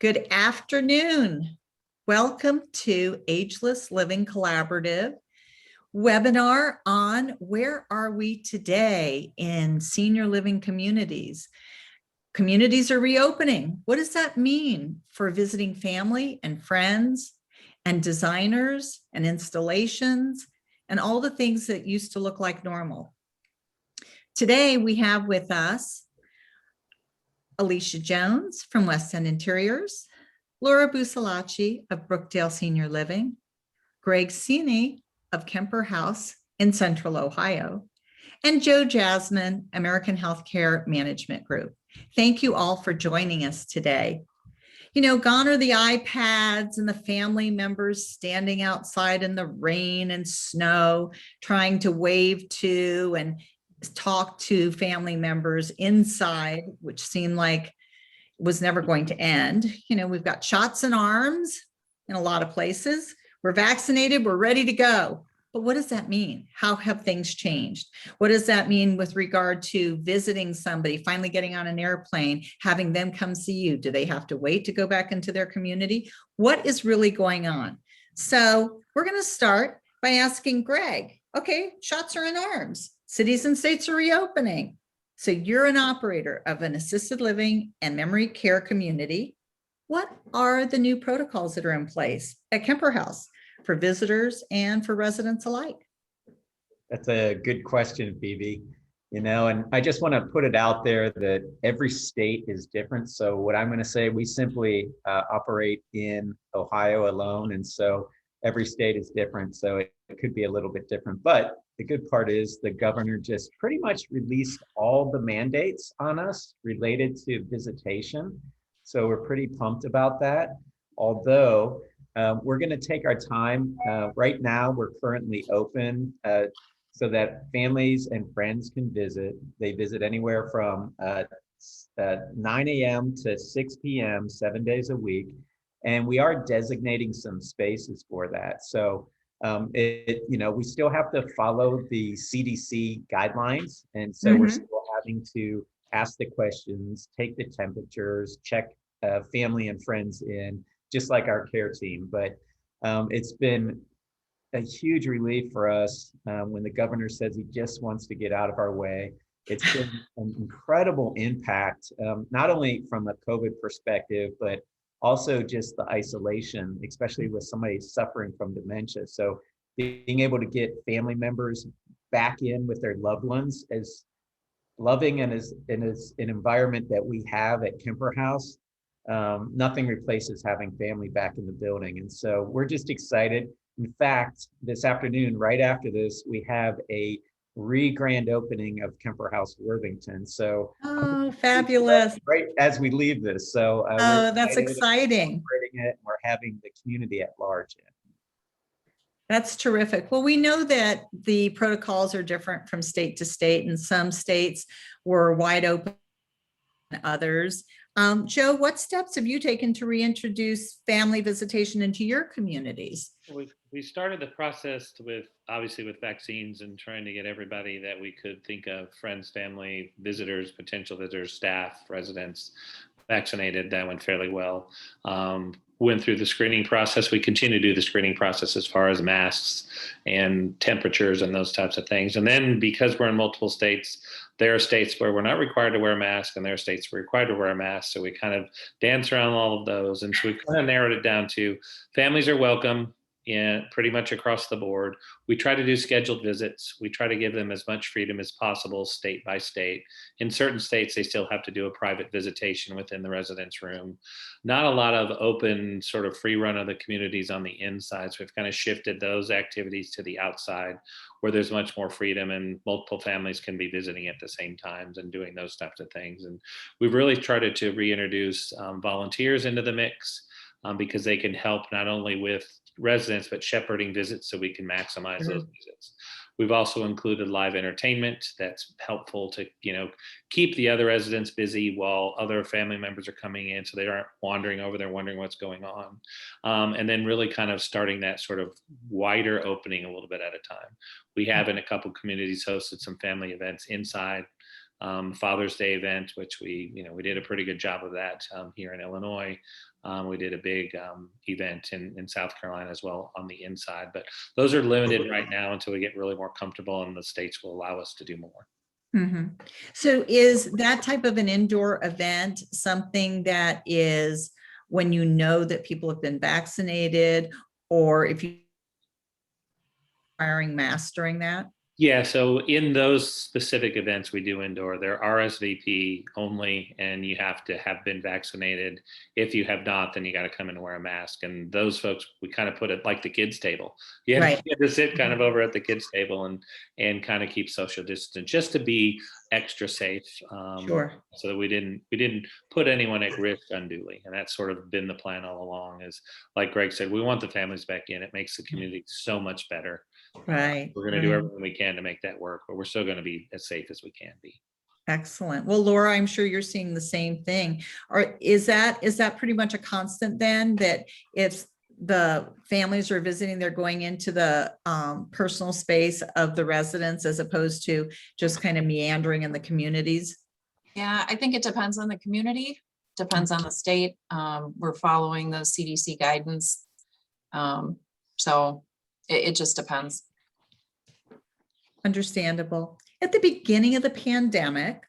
Good afternoon. Welcome to Ageless Living Collaborative webinar on where are we today in senior living communities. Communities are reopening. What does that mean for visiting family and friends and designers and installations and all the things that used to look like normal? Today we have with us Alicia Jones from West End Interiors, Laura Busalacci of Brookdale Senior Living, Greg Sini of Kemper House in Central Ohio, and Joe Jasmine, American Healthcare Management Group. Thank you all for joining us today. You know, gone are the iPads and the family members standing outside in the rain and snow, trying to wave to and talk to family members inside, which seemed like was never going to end. You know, we've got shots in arms in a lot of places. We're vaccinated, we're ready to go. But what does that mean? How have things changed? What does that mean with regard to visiting somebody, finally getting on an airplane, having them come see you? Do they have to wait to go back into their community? What is really going on? So we're going to start by asking Greg, okay, shots are in arms. Cities and states are reopening. So you're an operator of an assisted living and memory care community. What are the new protocols that are in place at Kemper House for visitors and for residents alike? That's a good question, Phoebe. You know, and I just want to put it out there that every state is different. So what I'm going to say, we simply operate in Ohio alone. And so every state is different. So it could be a little bit different. But the good part is the governor just pretty much released all the mandates on us related to visitation. So we're pretty pumped about that. Although we're going to take our time. Right now, we're currently open so that families and friends can visit. They visit anywhere from 9 a.m. to 6 p.m., 7 days a week. And we are designating some spaces for that. So we still have to follow the CDC guidelines. And so we're still having to ask the questions, take the temperatures, check family and friends in, just like our care team. But it's been a huge relief for us when the governor says he just wants to get out of our way. It's been an incredible impact, not only from a COVID perspective, but also just the isolation, especially with somebody suffering from dementia. So being able to get family members back in with their loved ones, as loving and as an environment that we have at Kemper House, nothing replaces having family back in the building. And so we're just excited. In fact, this afternoon, right after this, we have a grand opening of Kemper House Worthington. So fabulous. Right as we leave this. So that's exciting. It, we're having the community at large in. That's terrific. Well, we know that the protocols are different from state to state, and some states were wide open than others. Joe, what steps have you taken to reintroduce family visitation into your communities? We started the process obviously with vaccines and trying to get everybody that we could think of, friends, family, visitors, potential visitors, staff, residents, vaccinated. That went fairly well. Went through the screening process. We continue to do the screening process as far as masks and temperatures and those types of things. And then because we're in multiple states, there are states where we're not required to wear a mask and there are states we're required to wear a mask. So we kind of dance around all of those. And so we kind of narrowed it down to families are welcome pretty much across the board. We try to do scheduled visits. We try to give them as much freedom as possible, state by state. In certain states, they still have to do a private visitation within the residence room. Not a lot of open sort of free run of the communities on the inside. So we've kind of shifted those activities to the outside where there's much more freedom and multiple families can be visiting at the same times and doing those types of things. And we've really tried to reintroduce volunteers into the mix because they can help not only with residents, but shepherding visits so we can maximize those visits. We've also included live entertainment that's helpful to, keep the other residents busy while other family members are coming in so they aren't wandering over there wondering what's going on. And then really kind of starting that sort of wider opening a little bit at a time. We have in a couple communities hosted some family events inside Father's Day event, which we did a pretty good job of that here in Illinois. We did a big event in South Carolina as well on the inside, but those are limited right now until we get really more comfortable and the states will allow us to do more. Mhm. So is that type of an indoor event something that is when you know that people have been vaccinated, or if you wearing masks during that? Yeah, so in those specific events we do indoor, they're RSVP only, and you have to have been vaccinated. If you have not, then you got to come and wear a mask. And those folks, we kind of put it like the kids' table. Right. You have to sit kind of over at the kids' table and kind of keep social distance, just to be extra safe. Sure. So that we didn't put anyone at risk unduly, and that's sort of been the plan all along. Is like Greg said, we want the families back in. It makes the community so much better. Right. We're going to do everything we can to make that work, but we're still going to be as safe as we can be. Excellent. Well, Laura, I'm sure you're seeing the same thing. Or is that pretty much a constant then, that if the families are visiting, they're going into the personal space of the residents as opposed to just kind of meandering in the communities? Yeah, I think it depends on the community, depends on the state. We're following the CDC guidance. So it just depends. Understandable. At the beginning of the pandemic,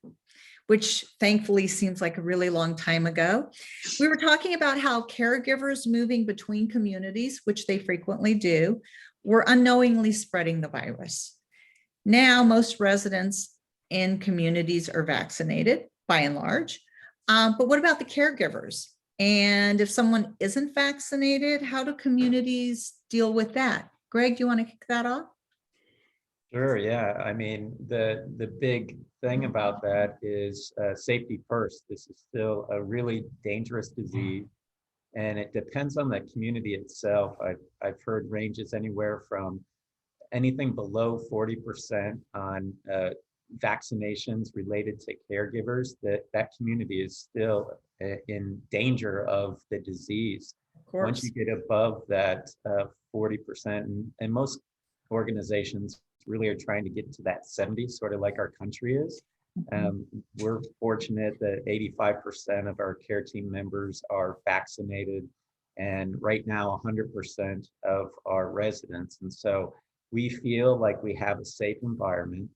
which thankfully seems like a really long time ago, we were talking about how caregivers moving between communities, which they frequently do, were unknowingly spreading the virus. Now, most residents in communities are vaccinated by and large. But what about the caregivers? And if someone isn't vaccinated, how do communities deal with that? Greg, do you want to kick that off? Sure, yeah. I mean, the big thing about that is safety first. This is still a really dangerous disease, and it depends on the community itself. I've heard ranges anywhere from anything below 40% on vaccinations related to caregivers. That community is still in danger of the disease. Of course. Once you get above that 40%, and most organizations really are trying to get to that 70, sort of like our country is. We're fortunate that 85% of our care team members are vaccinated, and right now 100% of our residents. And so we feel like we have a safe environment.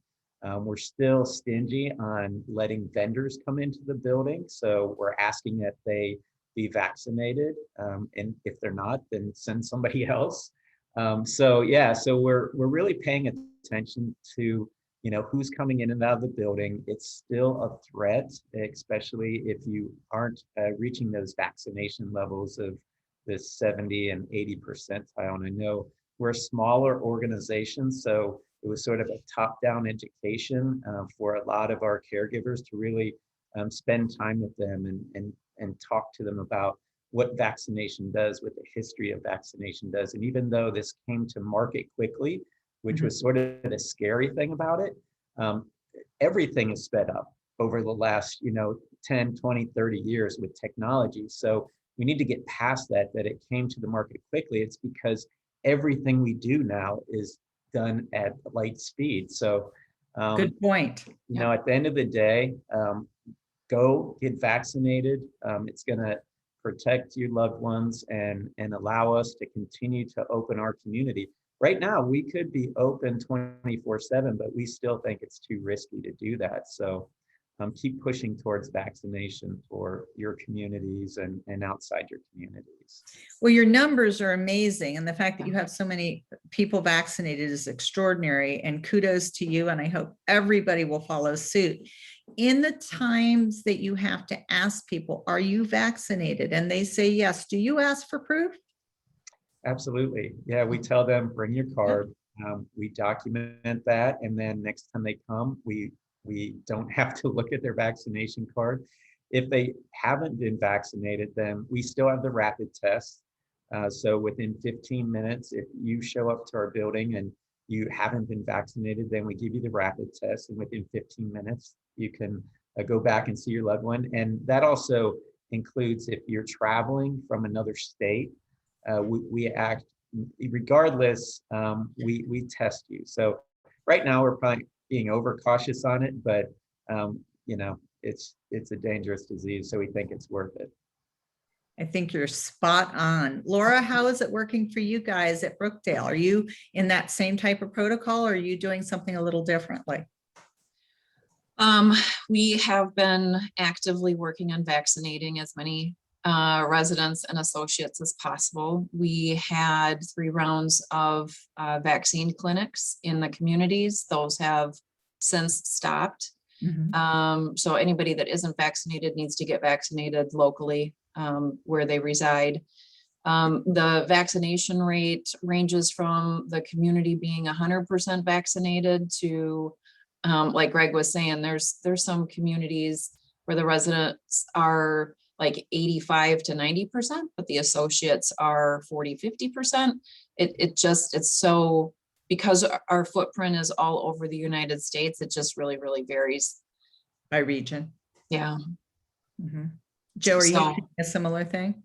We're still stingy on letting vendors come into the building. So we're asking that they be vaccinated. And if they're not, then send somebody else. So we're really paying attention to, who's coming in and out of the building. It's still a threat, especially if you aren't reaching those vaccination levels of the 70 and 80 percentile. And I know we're a smaller organization, so it was sort of a top-down education for a lot of our caregivers to really spend time with them and talk to them about what vaccination does, what the history of vaccination does. And even though this came to market quickly, which was sort of the scary thing about it, everything is sped up over the last 10, 20, 30 years with technology. So we need to get past that it came to the market quickly. It's because everything we do now is done at light speed. So good point. At the end of the day, go get vaccinated. It's going to protect your loved ones and allow us to continue to open our community. Right now, we could be open 24/7, but we still think it's too risky to do that. So keep pushing towards vaccination for your communities and outside your communities. Well, your numbers are amazing. And the fact that you have so many people vaccinated is extraordinary. And kudos to you. And I hope everybody will follow suit. In the times that you have to ask people, are you vaccinated? And they say yes. Do you ask for proof? Absolutely. Yeah, we tell them, bring your card. We document that. And then next time they come, we don't have to look at their vaccination card. If they haven't been vaccinated, then we still have the rapid test. So within 15 minutes, if you show up to our building and you haven't been vaccinated, then we give you the rapid test. And within 15 minutes, you can go back and see your loved one. And that also includes if you're traveling from another state, we act regardless, we test you. So right now we're probably being overcautious on it, but it's a dangerous disease, so we think it's worth it. I think you're spot on. Laura, how is it working for you guys at Brookdale? Are you in that same type of protocol, or are you doing something a little differently? We have been actively working on vaccinating as many residents and associates as possible. We had 3 rounds of vaccine clinics in the communities. Those have since stopped. So anybody that isn't vaccinated needs to get vaccinated locally where they reside. The vaccination rate ranges from the community being 100% vaccinated to, like Greg was saying, there's some communities where the residents are like 85 to 90%, but the associates are 40, 50%. It's so, because our footprint is all over the United States, it just really, really varies. By region. Yeah. Joe, are you So- doing a similar thing?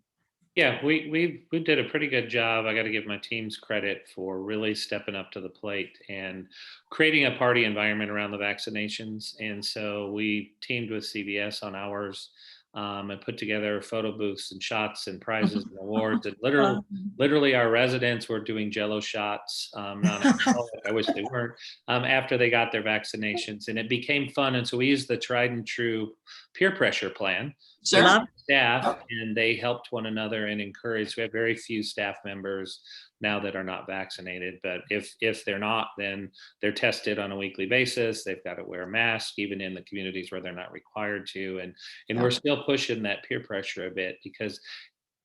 Yeah, we did a pretty good job. I got to give my teams credit for really stepping up to the plate and creating a party environment around the vaccinations. And so we teamed with CVS on ours and put together photo booths and shots and prizes and awards. And literally our residents were doing Jello shots. Not I wish they weren't, after they got their vaccinations, and it became fun. And so we used the tried and true peer pressure plan. Sure. Staff, and they helped one another and encouraged. We have very few staff members now that are not vaccinated, but if they're not, then they're tested on a weekly basis. They've got to wear a mask even in the communities where they're not required to, and we're still pushing that peer pressure a bit, because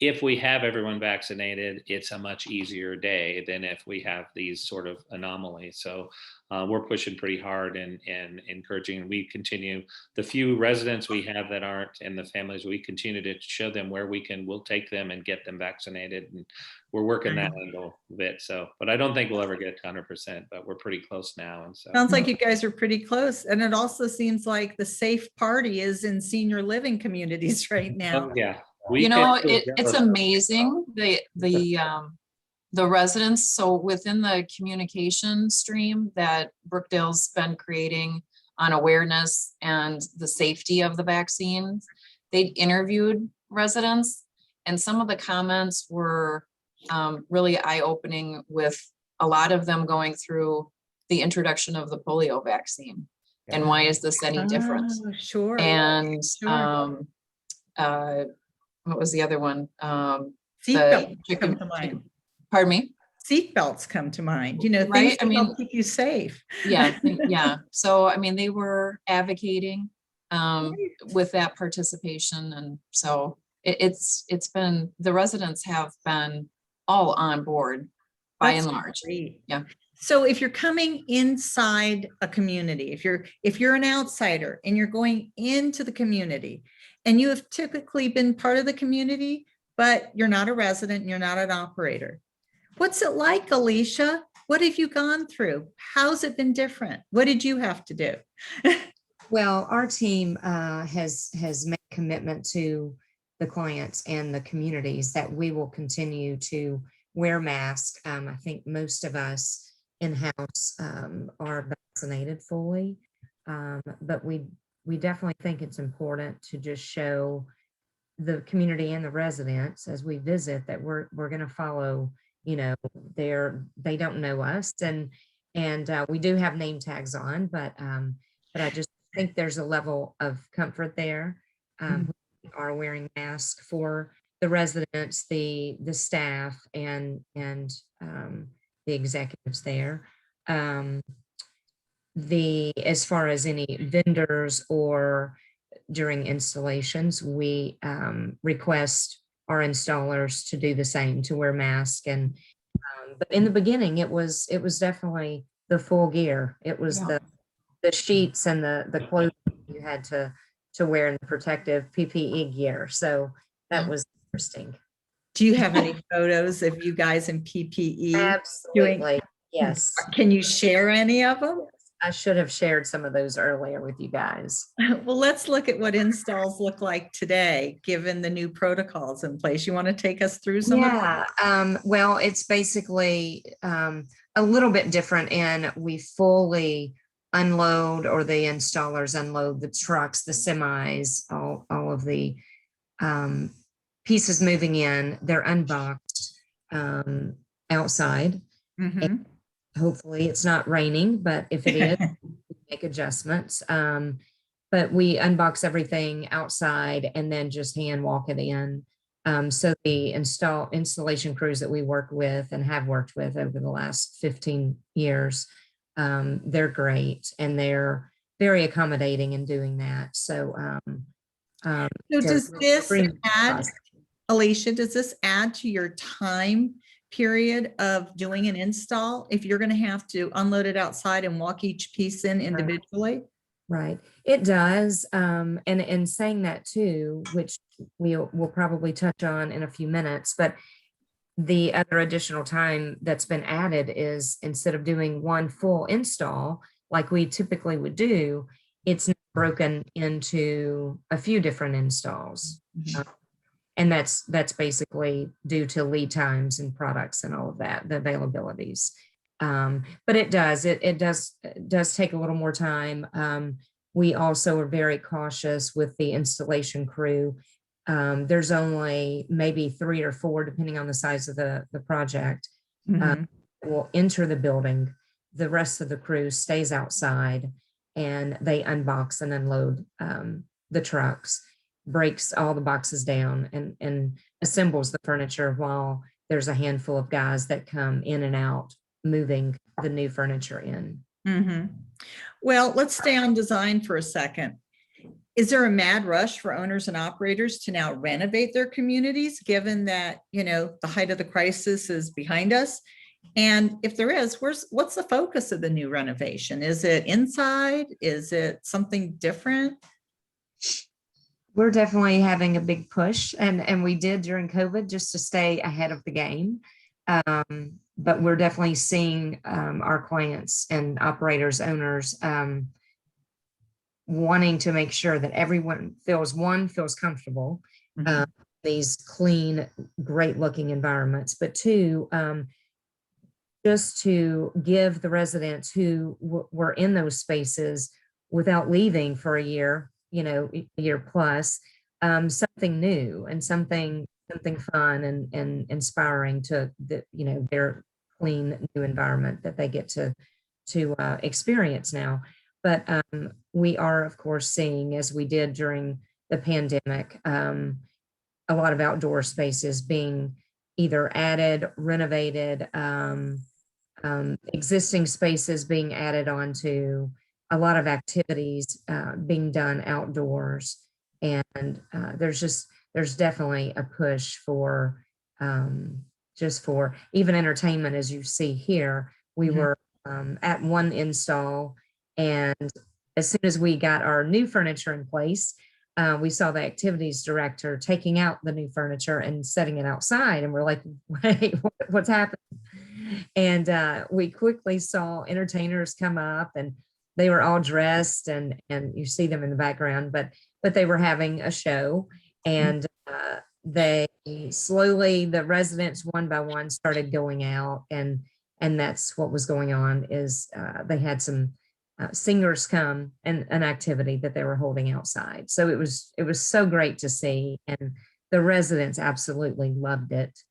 if we have everyone vaccinated, it's a much easier day than if we have these sort of anomalies. So we're pushing pretty hard and encouraging. We continue, the few residents we have that aren't, and the families, we continue to show them where we can, we'll take them and get them vaccinated. And we're working that angle a bit. So, but I don't think we'll ever get to 100%, but we're pretty close now. And so Sounds like you guys are pretty close. And it also seems like the safe party is in senior living communities right now. oh, yeah. It's amazing, the residents. So within the communication stream that Brookdale's been creating on awareness and the safety of the vaccines, they interviewed residents, and some of the comments were really eye-opening, with a lot of them going through the introduction of the polio vaccine. And why is this any different? Oh, sure. And Sure. what was the other one? Seatbelts come to mind. Pardon me? Seatbelts come to mind, things Right, that help keep you safe. Yeah. So, I mean, they were advocating with that participation. And so it's been, the residents have been all on board by and large. Great. Yeah. So if you're coming inside a community, if you're an outsider and you're going into the community, and you have typically been part of the community, but you're not a resident and you're not an operator, what's it like, Alicia? What have you gone through? How's it been different? What did you have to do? Well, our team has made commitment to the clients and the communities that we will continue to wear masks. I think most of us in-house are vaccinated fully, but we definitely think it's important to just show the community and the residents as we visit that we're going to follow, they don't know us, and we do have name tags on, but I just think there's a level of comfort there. We are wearing masks for the residents, the staff, and the executives there. As far as any vendors or during installations, we request our installers to do the same, to wear masks. And but in the beginning, it was definitely the full gear. It was the sheets and the clothes you had to wear, in the protective PPE gear. So that was interesting. Do you have any photos of you guys in PPE? Absolutely. Yes. Can you share any of them? I should have shared some of those earlier with you guys. Well, let's look at what installs look like today, given the new protocols in place. You want to take us through some of them? Well, it's basically a little bit different, and we fully unload, or the installers unload the trucks, the semis, all of the pieces moving in, they're unboxed outside. Mhm. Hopefully it's not raining, but if it is, we make adjustments. But we unbox everything outside and then just hand walk it in. So the installation crews that we work with and have worked with over the last 15 years, they're great and they're very accommodating in doing that. So, So they're does this really add, positive. Alicia, does this add to your time period of doing an install? If you're going to have to unload it outside and walk each piece in individually? Right, it does. And saying that too, which we'll probably touch on in a few minutes, but the other additional time that's been added is instead of doing one full install like we typically would do, it's broken into a few different installs. And that's basically due to lead times and products and all of that, the availabilities. But it does take a little more time. We also are very cautious with the installation crew. There's only maybe 3 or 4, depending on the size of the project, Mhm. will enter the building. The rest of the crew stays outside and they unbox and unload the trucks, breaks all the boxes down and assembles the furniture while there's a handful of guys that come in and out moving the new furniture in. Mhm. Well, let's stay on design for a second. Is there a mad rush for owners and operators to now renovate their communities, given that, the height of the crisis is behind us? And if there is, what's the focus of the new renovation? Is it inside? Is it something different? We're definitely having a big push, and we did during COVID just to stay ahead of the game. But we're definitely seeing our clients and operators, owners, wanting to make sure that everyone feels comfortable, Mhm. these clean, great looking environments, but two, just to give the residents who were in those spaces without leaving for a year, a year plus, something new and something fun and inspiring to their clean new environment that they get to experience now. But we are, of course, seeing, as we did during the pandemic, a lot of outdoor spaces being either added, renovated, existing spaces being added onto, a lot of activities being done outdoors. And there's definitely a push for just for even entertainment, as you see here. We Mhm. were at one install, and as soon as we got our new furniture in place, we saw the activities director taking out the new furniture and setting it outside. And we're like, wait, what's happening? And we quickly saw entertainers come up, and they were all dressed, and you see them in the background, but they were having a show. And they slowly, the residents one by one started going out, and that's what was going on. Is they had some singers come, and an activity that they were holding outside. So it was so great to see, and the residents absolutely loved it.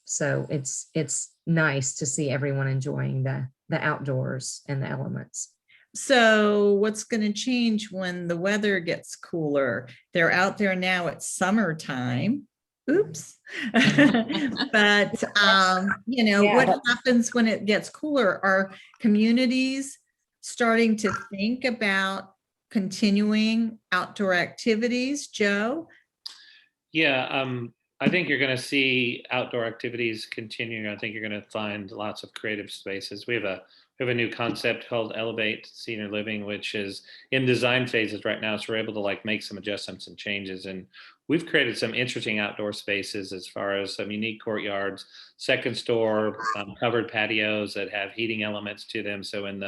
So it's nice to see everyone enjoying the outdoors and the elements. So what's going to change when the weather gets cooler? They're out there now, it's summertime. Oops. But what happens when it gets cooler? Are communities starting to think about continuing outdoor activities, Joe? Yeah, I think you're going to see outdoor activities continuing. I think you're going to find lots of creative spaces. We have a new concept called Elevate Senior Living, which is in design phases right now. So we're able to make some adjustments and changes. And we've created some interesting outdoor spaces as far as some unique courtyards, second store, covered patios that have heating elements to them. So in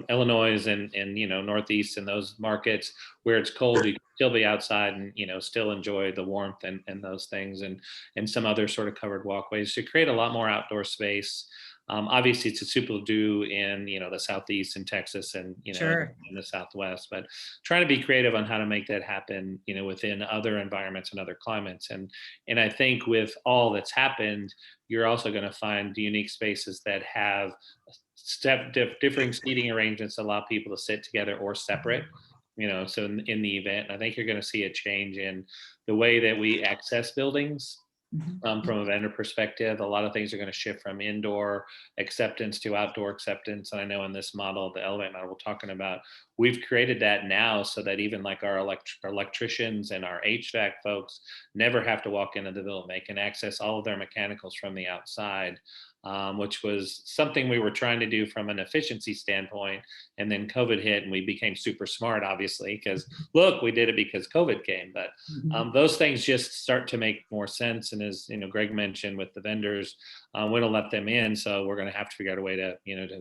Illinois and Northeast and those markets where it's cold, you can still be outside and still enjoy the warmth and those things, and some other sort of covered walkways to create a lot more outdoor space. Obviously, it's a super do in the southeast in Texas and Sure. in the southwest, but trying to be creative on how to make that happen, within other environments and other climates. And I think with all that's happened, you're also going to find unique spaces that have differing seating arrangements that allow people to sit together or separate. So in the event, I think you're going to see a change in the way that we access buildings. From a vendor perspective, a lot of things are going to shift from indoor acceptance to outdoor acceptance. And I know in this model, the Elevate model we're talking about, we've created that now so that even like our electricians and our HVAC folks never have to walk into the building. They can access all of their mechanicals from the outside, which was something we were trying to do from an efficiency standpoint. And then COVID hit and we became super smart, obviously, because look, we did it because COVID came. But those things just start to make more sense. And as Greg mentioned with the vendors, we don't let them in. So we're going to have to figure out a way to,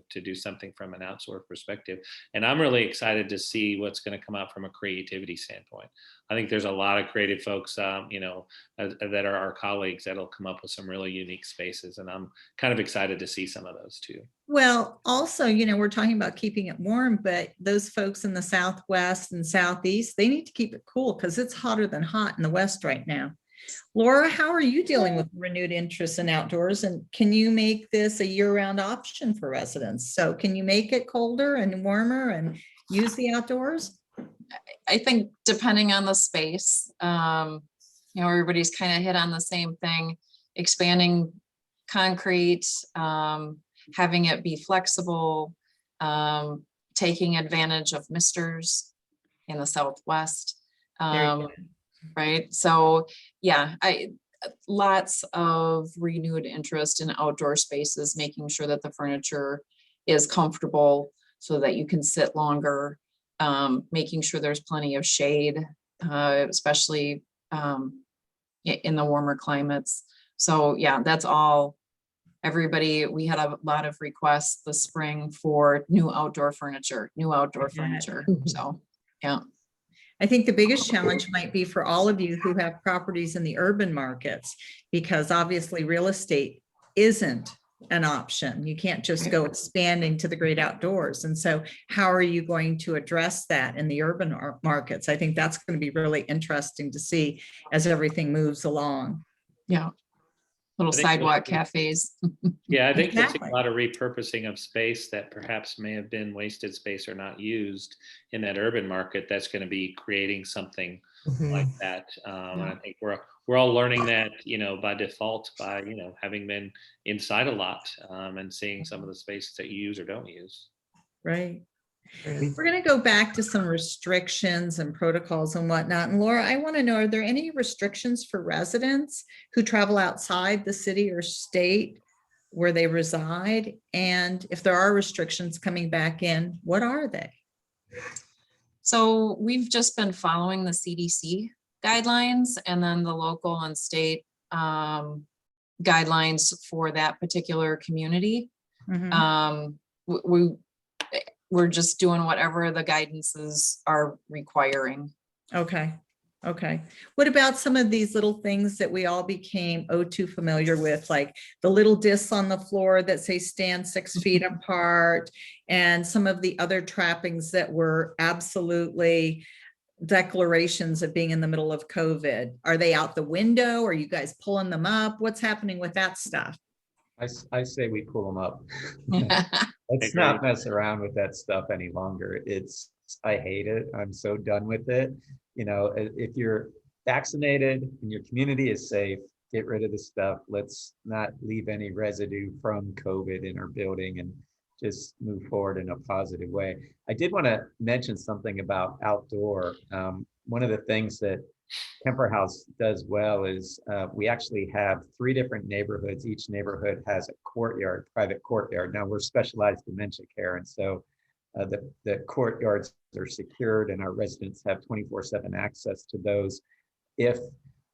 to do something from an outsource perspective. And I'm really excited to see what's going to come out from a creativity standpoint. I think there's a lot of creative folks, that are our colleagues that'll come up with some really unique spaces. And I'm kind of excited to see some of those too. Well, also, we're talking about keeping it warm, but those folks in the Southwest and Southeast, they need to keep it cool because it's hotter than hot in the West right now. Laura, how are you dealing with renewed interest in outdoors? And can you make this a year-round option for residents? So can you make it colder and warmer and use the outdoors? I think depending on the space, everybody's kind of hit on the same thing, expanding concrete, having it be flexible, taking advantage of misters in the Southwest. Right. So yeah, lots of renewed interest in outdoor spaces, making sure that the furniture is comfortable so that you can sit longer, making sure there's plenty of shade, especially in the warmer climates. So yeah, that's all. Everybody, we had a lot of requests this spring for new outdoor furniture. So yeah. I think the biggest challenge might be for all of you who have properties in the urban markets, because obviously real estate isn't an option. You can't just go expanding to the great outdoors. And so how are you going to address that in the urban markets? I think that's going to be really interesting to see as everything moves along. Yeah. Little sidewalk cafes. Yeah, I think Exactly. There's a lot of repurposing of space that perhaps may have been wasted space or not used in that urban market that's going to be creating something like that. And I think we're all learning that, by default, by, having been inside a lot and seeing some of the spaces that you use or don't use. Right. We're going to go back to some restrictions and protocols and whatnot. And Laura, I want to know, are there any restrictions for residents who travel outside the city or state where they reside? And if there are restrictions coming back in, what are they? So we've just been following the CDC guidelines and then the local and state guidelines for that particular community. We're just doing whatever the guidances are requiring. Okay. What about some of these little things that we all became too familiar with, like the little discs on the floor that say stand 6 feet apart, and some of the other trappings that were absolutely declarations of being in the middle of COVID? Are they out the window? Are you guys pulling them up? What's happening with that stuff? I say we pull them up. Let's not mess around with that stuff any longer. I hate it. I'm so done with it. If you're vaccinated and your community is safe, get rid of the stuff. Let's not leave any residue from COVID in our building and just move forward in a positive way. I did want to mention something about outdoor. One of the things that Kemper House does well is we actually have 3 different neighborhoods. Each neighborhood has a courtyard, private courtyard. Now we're specialized dementia care, and so the courtyards are secured and our residents have 24/7 access to those if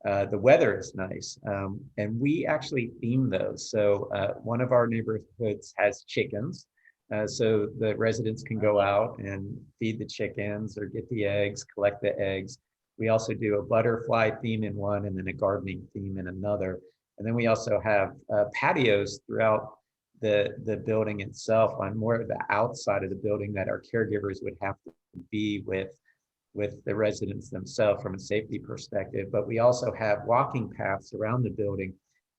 the weather is nice. And we actually theme those. So one of our neighborhoods has chickens. So the residents can go out and feed the chickens or get the eggs, collect the eggs. We also do a butterfly theme in one and then a gardening theme in another. And then we also have patios throughout the building itself, on more of the outside of the building that our caregivers would have to be with the residents themselves from a safety perspective. But we also have walking paths around the building,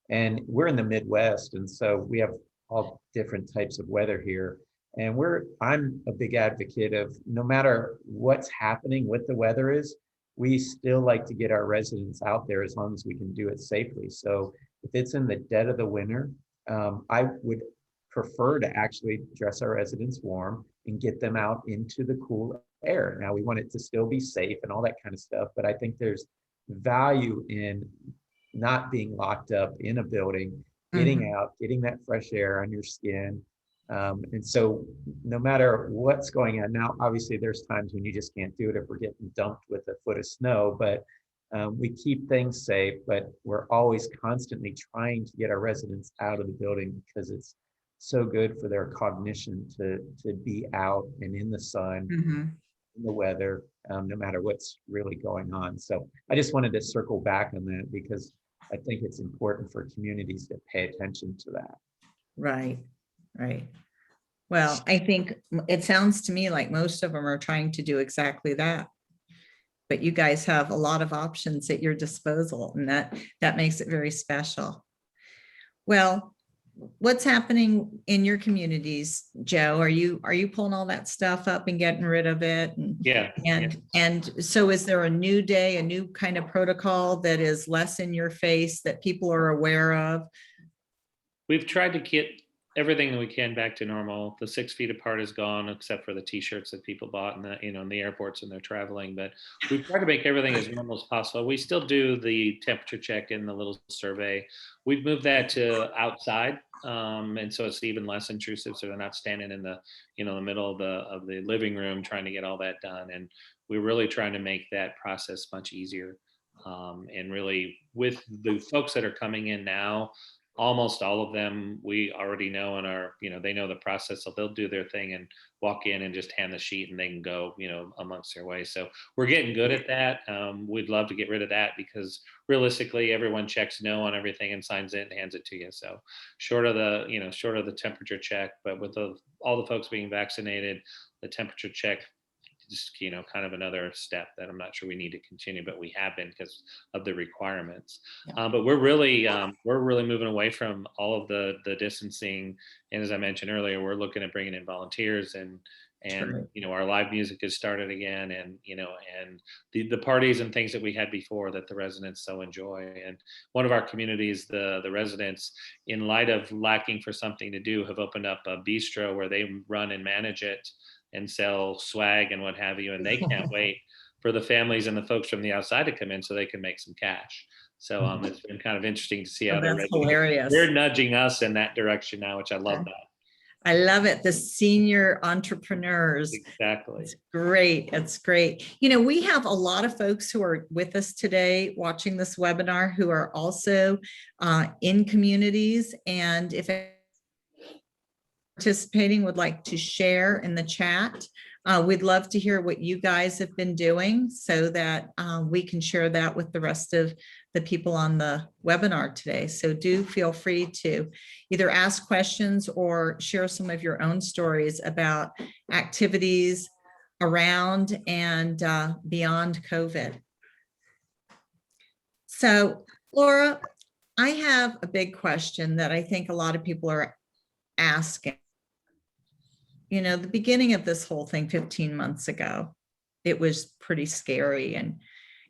and we're in the Midwest, and so we have all different types of weather here. And I'm a big advocate of, no matter what's happening, what the weather is, we still like to get our residents out there as long as we can do it safely. So if it's in the dead of the winter, I would prefer to actually dress our residents warm and get them out into the cool air. Now, we want it to still be safe and all that kind of stuff, but I think there's value in not being locked up in a building, getting out, getting that fresh air on your skin. And so no matter what's going on now, obviously there's times when you just can't do it if we're getting dumped with a foot of snow, but we keep things safe, but we're always constantly trying to get our residents out of the building because it's so good for their cognition to be out and in the sun, in the weather, no matter what's really going on. So I just wanted to circle back on that because I think it's important for communities to pay attention to that. Right, right. Well, I think it sounds to me like most of them are trying to do exactly that. But you guys have a lot of options at your disposal, and that makes it very special. Well, what's happening in your communities, Joe? Are you pulling all that stuff up and getting rid of it? And so is there a new day, a new kind of protocol that is less in your face that people are aware of? We've tried to get everything that we can back to normal. The 6 feet apart is gone, except for the t-shirts that people bought in the, in the airports and they're traveling, but we've tried to make everything as normal as possible. We still do the temperature check in the little survey. We've moved that to outside. And so it's even less intrusive. So they're not standing in the, the middle of the living room trying to get all that done. And we're really trying to make that process much easier. And really with the folks that are coming in now, almost all of them we already know and are, they know the process, so they'll do their thing and walk in and just hand the sheet and they can go, amongst their way. So we're getting good at that. We'd love to get rid of that because realistically everyone checks no on everything and signs it and hands it to you. So short of the temperature check, but with all the folks being vaccinated, the temperature check just kind of another step that I'm not sure we need to continue, but we have been because of the requirements. Yeah. But we're really moving away from all of the distancing, and as I mentioned earlier, we're looking at bringing in volunteers and our live music has started again, and and the parties and things that we had before that the residents so enjoy. And one of our communities, the residents, in light of lacking for something to do, have opened up a bistro where they run and manage it and sell swag and what have you. And they can't wait for the families and the folks from the outside to come in so they can make some cash. So it's been kind of interesting to see how they're nudging us in that direction now, which I love that. I love it. The senior entrepreneurs. Exactly. It's great. It's great. We have a lot of folks who are with us today watching this webinar who are also in communities. And if participating would like to share in the chat, we'd love to hear what you guys have been doing so that we can share that with the rest of the people on the webinar today. So do feel free to either ask questions or share some of your own stories about activities around and beyond COVID. So Laura, I have a big question that I think a lot of people are asking. The beginning of this whole thing 15 months ago, it was pretty scary and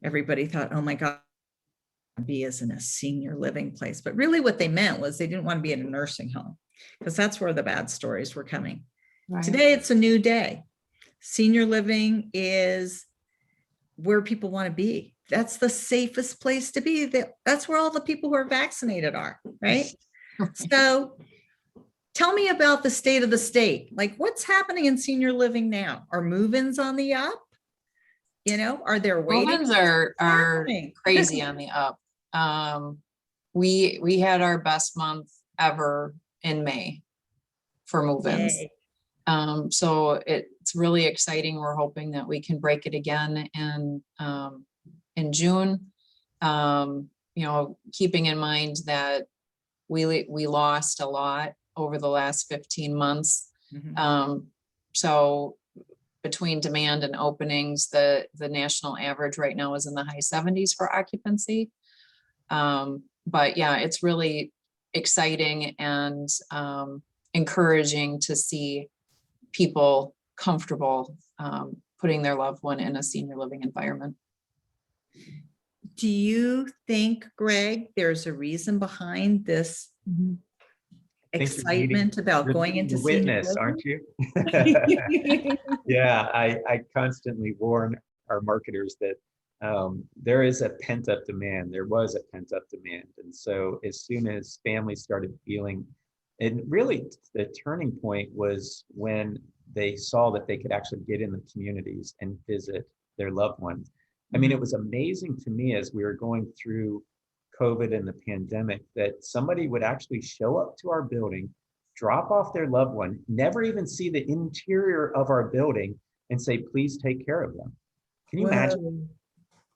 everybody thought, oh my God, be as in a senior living place. But really what they meant was they didn't want to be in a nursing home because that's where the bad stories were coming. Right. Today, it's a new day. Senior living is where people want to be. That's the safest place to be. That's where all the people who are vaccinated are, right? So tell me about the state of the state. Like what's happening in senior living now? Are move-ins on the up? Are there waiting? Move-ins are crazy on the up. We had our best month ever in May for move-ins. So it's really exciting. We're hoping that we can break it again in June. Keeping in mind that we lost a lot over the last 15 months. Mhm. So between demand and openings, the national average right now is in the high 70s for occupancy. But yeah, it's really exciting and encouraging to see people comfortable putting their loved one in a senior living environment. Do you think, Greg, there's a reason behind this I think you're leading- excitement about you're going leading into the senior witness, aren't you? living? Yeah, I constantly warn our marketers that there is a pent up demand. There was a pent up demand. And so as soon as families started feeling, and really the turning point was when they saw that they could actually get in the communities and visit their loved ones. I mean, it was amazing to me as we were going through COVID and the pandemic that somebody would actually show up to our building, drop off their loved one, never even see the interior of our building, and say, please take care of them. Can you imagine? Whoa,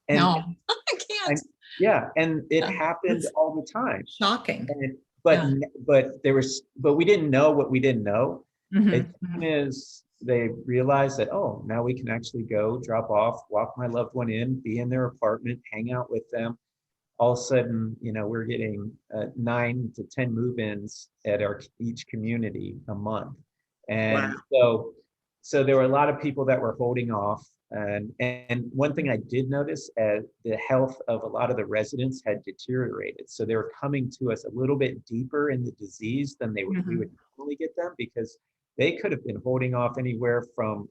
And No, I and can't. yeah, and it Yeah. happened That's all the time. shocking. And Yeah. but we didn't know what we didn't know. As Mhm, soon mhm. as they realized that, oh, now we can actually go drop off, walk my loved one in, be in their apartment, hang out with them. All of a sudden, we're getting 9 to 10 move-ins at each community a month. Wow. And so there were a lot of people that were holding off. And one thing I did notice, the health of a lot of the residents had deteriorated. So they were coming to us a little bit deeper in the disease than we would normally get them, because they could have been holding off anywhere from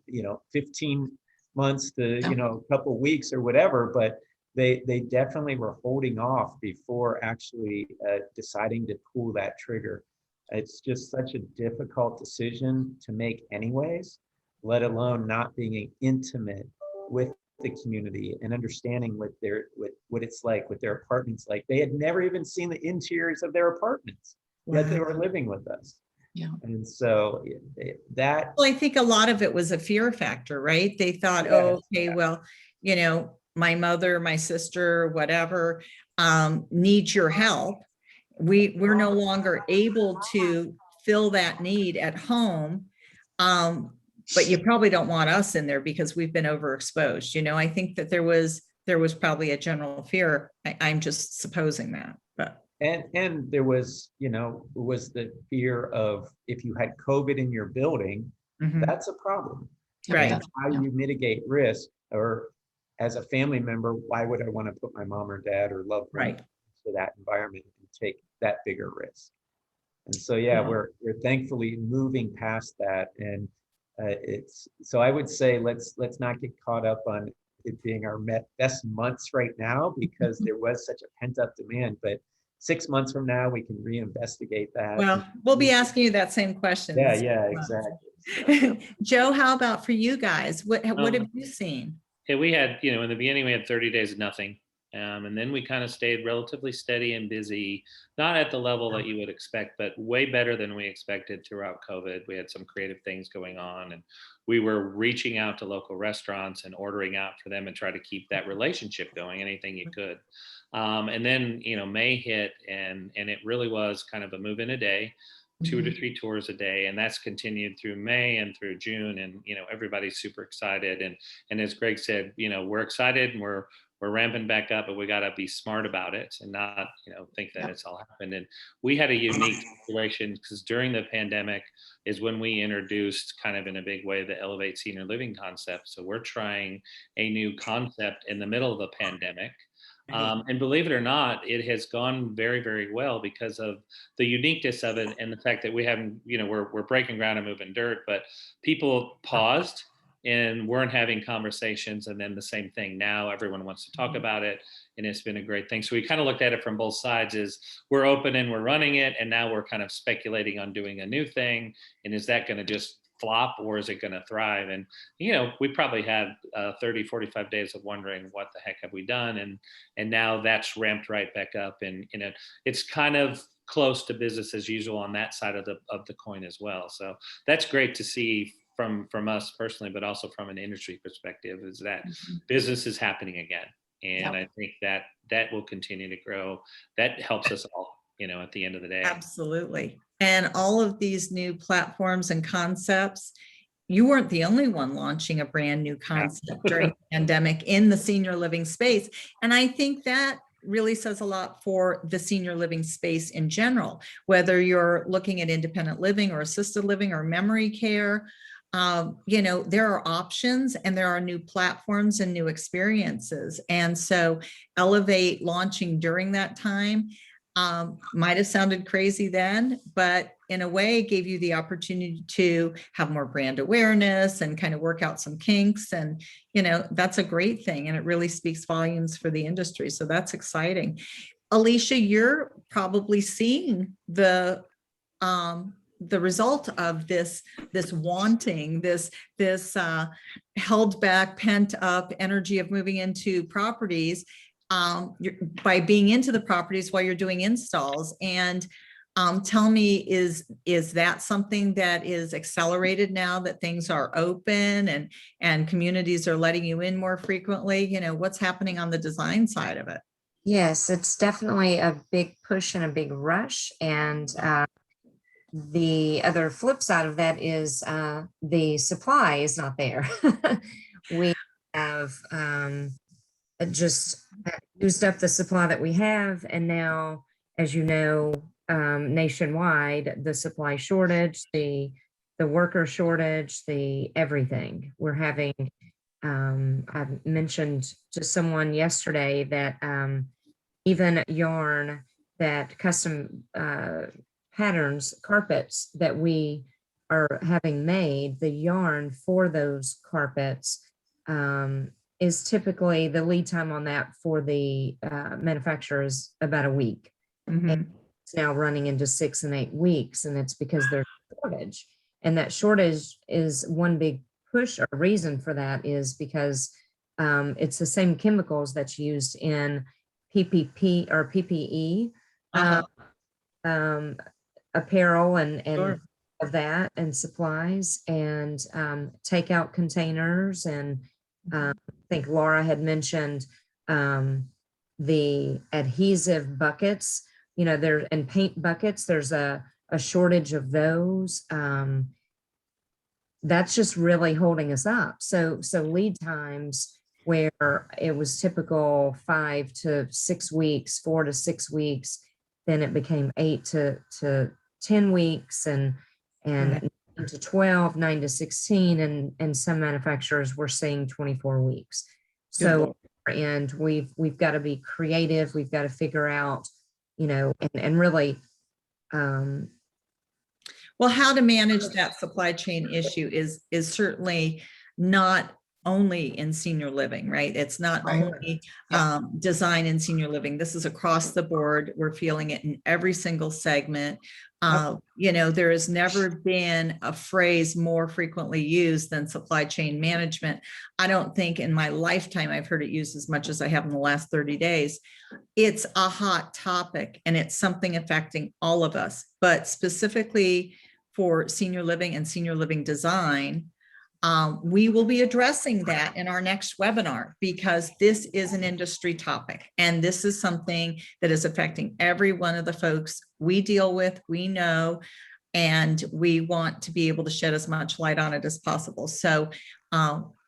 15 months to Yeah. a couple weeks or whatever, but they definitely were holding off before actually deciding to pull that trigger. It's just such a difficult decision to make anyways, let alone not being intimate with the community and understanding what it's like, what their apartments like. They had never even seen the interiors of their apartments, yet they were Wow. living with us. Yeah. And so that, Well, I think a lot of it was a fear factor, right? They thought, oh, okay, well, my mother, my sister, whatever, needs your help. We're no longer able to fill that need at home. But you probably don't want us in there because we've been overexposed. I think that there was probably a general fear. I'm just supposing that, but and there was the fear of, if you had COVID in your building, mhm, that's a problem. Yeah, right. And how yeah. you mitigate risk, or as a family member, why would I want to put my mom or dad or loved one Right. into that environment and take that bigger risk? And so, yeah, Yeah. we're thankfully moving past that. And so I would say, let's not get caught up on it being our best months right now, because there was such a pent up demand. But 6 months from now, we can reinvestigate that. Well, we'll be asking you that same question. Yeah, yeah, exactly. So, Joe, how about for you guys? What have Um, you seen? Yeah, we had, in the beginning, we had 30 days of nothing. And then we kind of stayed relatively steady and busy, not at the level that you would expect, but way better than we expected throughout COVID. We had some creative things going on, and we were reaching out to local restaurants and ordering out for them and try to keep that relationship going, anything you could. And then, May hit, and it really was kind of a move in a day. 2 to 3 tours a day, and that's continued through May and through June. And everybody's super excited. And as Greg said, we're excited and we're ramping back up, but we got to be smart about it and not think that it's all happened. And we had a unique situation because during the pandemic is when we introduced, kind of in a big way, the Elevate Senior Living concept. So we're trying a new concept in the middle of the pandemic. And believe it or not, it has gone very, very well because of the uniqueness of it and the fact that we haven't, we're breaking ground and moving dirt, but people paused and weren't having conversations. And then the same thing now, everyone wants to talk about it, and it's been a great thing. So we kind of looked at it from both sides: is we're open and we're running it, and now we're kind of speculating on doing a new thing, and is that going to just flop or is it going to thrive? And we probably had 30 45 days of wondering what the heck have we done, and now that's ramped right back up, and it's kind of close to business as usual on that side of the coin as well. So that's great to see from us personally, but also from an industry perspective, is that business is happening again. And I think that will continue to grow. That helps us all. at the end of the day. Absolutely. And all of these new platforms and concepts, you weren't the only one launching a brand new concept during the pandemic in the senior living space. And I think that really says a lot for the senior living space in general, whether you're looking at independent living or assisted living or memory care. There are options and there are new platforms and new experiences. And so Elevate launching during that time might have sounded crazy then, but in a way gave you the opportunity to have more brand awareness and kind of work out some kinks. And, that's a great thing. And it really speaks volumes for the industry. So that's exciting. Alicia, you're probably seeing the result of this wanting, this held back, pent up energy of moving into properties by being into the properties while you're doing installs. And tell me, is that something that is accelerated now that things are open and communities are letting you in more frequently? What's happening on the design side of it? Yes, it's definitely a big push and a big rush. And the other flip side of that is the supply is not there. We have just used up the supply that we have. And now, as you know, nationwide, the supply shortage, the worker shortage, the everything. We're having, I mentioned to someone yesterday that even yarn, that custom patterns, carpets that we are having made, the yarn for those carpets is typically the lead time on that for the manufacturer is about a week. Mm-hmm. And it's now running into 6 and 8 weeks, and it's because there's a shortage. And that shortage is one big push or reason for that is because it's the same chemicals that's used in PPP or PPE apparel and Sure. of that and supplies and takeout containers. And I think Laura had mentioned the adhesive buckets, there and paint buckets. There's a shortage of those. That's just really holding us up. So lead times where it was typical 5 to 6 weeks, 4 to 6 weeks, then it became 8 to 10 weeks and 9 to 12, 9 to 16, and some manufacturers were saying 24 weeks. So, and we've got to be creative. We've got to figure out, and really, well, how to manage that supply chain issue is certainly not only in senior living, right? It's not only design in senior living. This is across the board. We're feeling it in every single segment. There has never been a phrase more frequently used than supply chain management. I don't think in my lifetime I've heard it used as much as I have in the last 30 days. It's a hot topic and it's something affecting all of us, but specifically for senior living and senior living design, we will be addressing that in our next webinar because this is an industry topic and this is something that is affecting every one of the folks we deal with, we know, and we want to be able to shed as much light on it as possible. So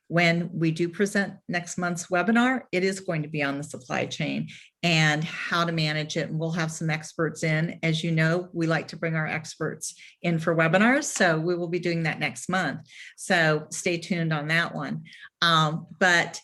when we do present next month's webinar, it is going to be on the supply chain and how to manage it. And we'll have some experts in. As you know, we like to bring our experts in for webinars. So we will be doing that next month. So stay tuned on that one. But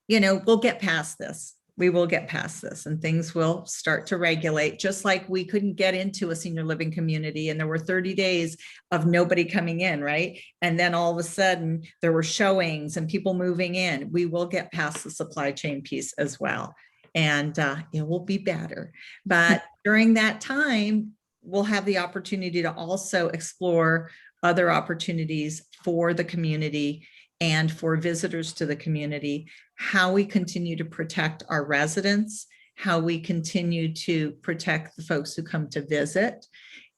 we'll get past this. We will get past this and things will start to regulate, just like we couldn't get into a senior living community and there were 30 days of nobody coming in, right? And then all of a sudden there were showings and people moving in. We will get past the supply chain piece as well. And it will be better. But during that time, we'll have the opportunity to also explore other opportunities for the community and for visitors to the community, how we continue to protect our residents, how we continue to protect the folks who come to visit.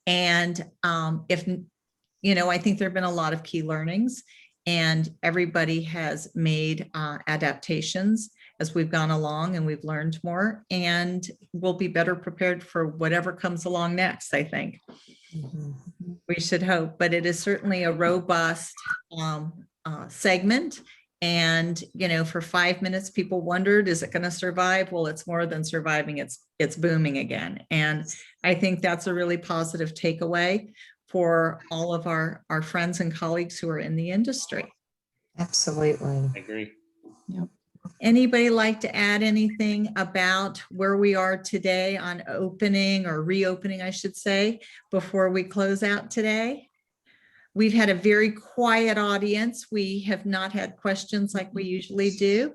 And I think there've been a lot of key learnings and everybody has made adaptations as we've gone along and we've learned more, and we'll be better prepared for whatever comes along next, I think. Mhm. We should hope, but it is certainly a robust segment. And, you know, for 5 minutes, people wondered, is it going to survive? Well, it's more than surviving. It's booming again. And I think that's a really positive takeaway for all of our friends and colleagues who are in the industry. Absolutely. I agree. Anybody like to add anything about where we are today on opening or reopening, I should say, before we close out today? We've had a very quiet audience. We have not had questions like we usually do.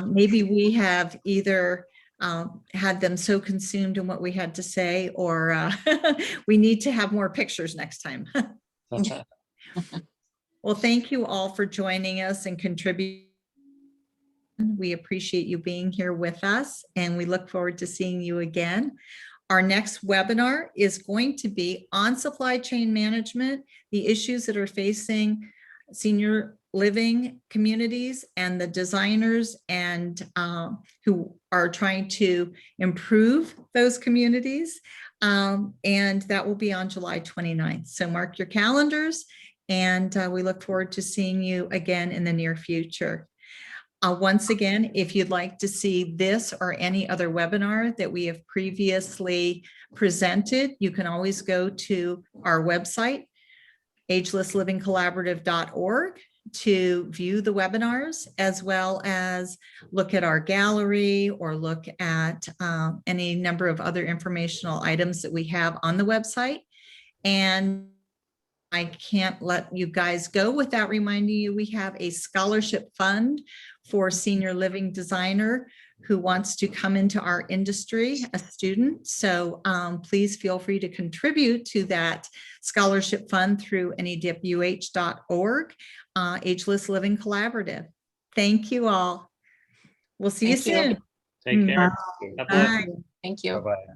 Maybe we have either had them so consumed in what we had to say, or we need to have more pictures next time. Well, thank you all for joining us and contributing. We appreciate you being here with us, and we look forward to seeing you again. Our next webinar is going to be on supply chain management, the issues that are facing senior living communities and the designers and who are trying to improve those communities. And that will be on July 29th. So mark your calendars, and we look forward to seeing you again in the near future. Once again, if you'd like to see this or any other webinar that we have previously presented, you can always go to our website, agelesslivingcollaborative.org, to view the webinars, as well as look at our gallery or look at any number of other informational items that we have on the website. And I can't let you guys go without reminding you, we have a scholarship fund for senior living designer who wants to come into our industry, a student. So please feel free to contribute to that scholarship fund through nedwh.org, Ageless Living Collaborative. Thank you all. We'll see you Thank you. soon. Take care. Bye. God bless. Bye. Thank you. Bye-bye.